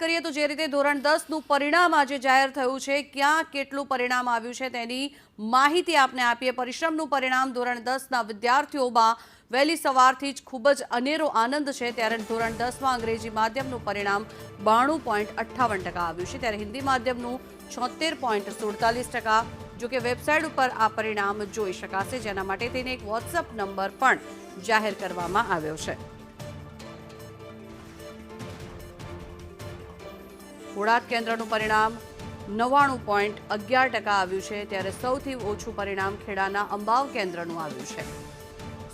કરીએ તો જે રીતે ધોરણ 10 નું પરિણામ આજે જાહેર થયું છે, ક્યાં કેટલું પરિણામ આવ્યું છે તેની માહિતી આપને આપીએ। પરિશ્રમનું પરિણામ ધોરણ 10 ના વિદ્યાર્થીઓમાં વહેલી સવારથી જ ખૂબ જ અનેરો આનંદ છે। ત્યારે ધોરણ 10 માં અંગ્રેજી માધ્યમનું પરિણામ 92.58% આવ્યું છે, ત્યારે હિન્દી માધ્યમનું 76.47%। જો કે વેબસાઇટ ઉપર આ પરિણામ જોઈ શકાશે, જેના માટે તેને એક વોટ્સએપ નંબર પણ જાહેર કરવામાં આવ્યો છે। બોટાદ કેન્દ્રનું પરિણામ 99.11% આવ્યું છે, ત્યારે સૌથી ઓછું પરિણામ ખેડાના અંબાવ કેન્દ્રનું આવ્યું છે।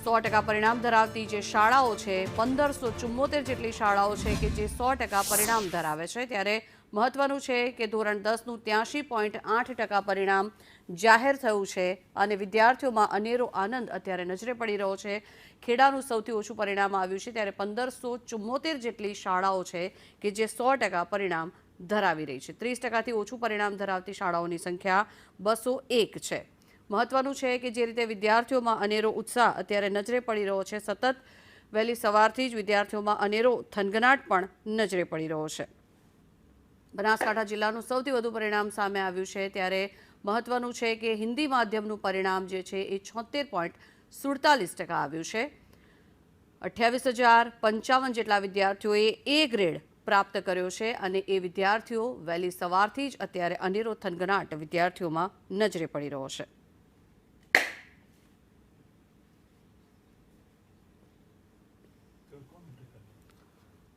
100% પરિણામ ધરાવતી જે શાળાઓ છે, 1574 જેટલી શાળાઓ છે કે જે 100% પરિણામ ધરાવે છે। ત્યારે મહત્વનું છે કે ધોરણ 10નું 83.8% પરિણામ જાહેર થયું છે અને વિદ્યાર્થીઓમાં અનેરો આનંદ અત્યારે નજરે પડી રહ્યો છે। ખેડાનું સૌથી ઓછું પરિણામ આવ્યું છે, ત્યારે 1574 જેટલી શાળાઓ છે કે જે 100% પરિણામ ધરાવી રહી છે। 30%થી ઓછું પરિણામ ધરાવતી શાળાઓની સંખ્યા 201 છે। મહત્વનું છે કે જે રીતે વિદ્યાર્થીઓમાં અનેરો ઉત્સાહ અત્યારે નજરે પડી રહ્યો છે, સતત વહેલી સવારથી જ વિદ્યાર્થીઓમાં અનેરો થનગનાટ પણ નજરે પડી રહ્યો છે। બનાસકાંઠા જિલ્લાનું સૌથી વધુ પરિણામ સામે આવ્યું છે, ત્યારે મહત્વનું છે કે હિન્દી માધ્યમનું પરિણામ જે છે એ 76.47% આવ્યું છે। 28,055 જેટલા વિદ્યાર્થીઓએ એ ગ્રેડ પ્રાપ્ત કર્યો છે અને એ વિદ્યાર્થીઓ વહેલી સવારથી જ અત્યારે અનેરો થનગનાટ વિદ્યાર્થીઓમાં નજરે પડી રહ્યો છે।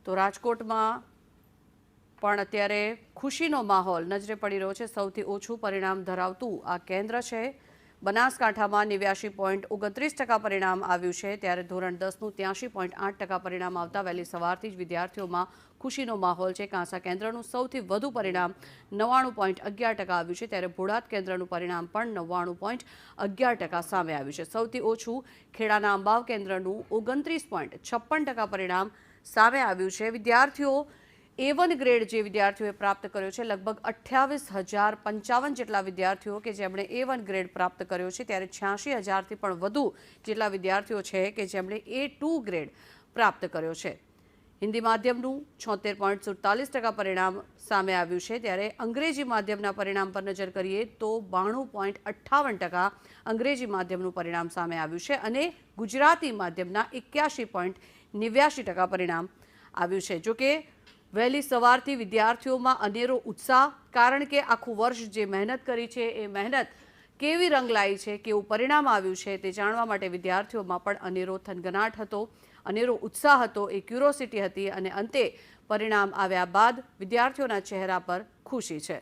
તો રાજકોટમાં પણ અત્યારે ખુશીનો માહોલ નજરે પડી રહ્યો છે। સૌથી ઓછું પરિણામ ધરાવતું આ કેન્દ્ર છે। બનાસકાંઠામાં 89.29% પરિણામ આવ્યું છે, ત્યારે ધોરણ 10નું 83.8% પરિણામ આવતા વહેલી સવારથી જ વિદ્યાર્થીઓમાં ખુશીનો માહોલ છે। કાંસા કેન્દ્રનું સૌથી વધુ પરિણામ 99.11% આવ્યું છે, ત્યારે બોટાદ કેન્દ્રનું પરિણામ પણ 99.11% સામે આવ્યું છે। સૌથી ઓછું ખેડાના અંબાવ કેન્દ્રનું 29.56% પરિણામ સામે આવ્યું છે। વિદ્યાર્થીઓ A1 ગ્રેડ જે વિદ્યાર્થીઓએ પ્રાપ્ત કર્યો છે, લગભગ 28,055 જેટલા વિદ્યાર્થીઓ કે જેમણે A1 ગ્રેડ પ્રાપ્ત કર્યો છે, ત્યારે 86,000થી પણ વધુ જેટલા વિદ્યાર્થીઓ છે કે જેમણે A2 ગ્રેડ પ્રાપ્ત કર્યો છે। હિન્દી માધ્યમનું 76.47% પરિણામ સામે આવ્યું છે, ત્યારે અંગ્રેજી માધ્યમના પરિણામ પર નજર કરીએ તો 92.58% અંગ્રેજી માધ્યમનું પરિણામ સામે આવ્યું છે અને ગુજરાતી માધ્યમના 81.89% પરિણામ આવ્યું છે। જો કે વહેલી સવારથી વિદ્યાર્થીઓમાં અનેરો ઉત્સાહ, કારણ કે આખું વર્ષ જે મહેનત કરી છે એ મહેનત કેવી રંગ લાવી છે, કેવું પરિણામ આવ્યું છે તે જાણવા માટે વિદ્યાર્થીઓમાં પણ અનેરો થનગનાટ હતો, અનેરો ઉત્સાહ હતો, એ ક્યુરોસિટી હતી અને અંતે પરિણામ આવ્યા બાદ વિદ્યાર્થીઓના ચહેરા પર ખુશી છે।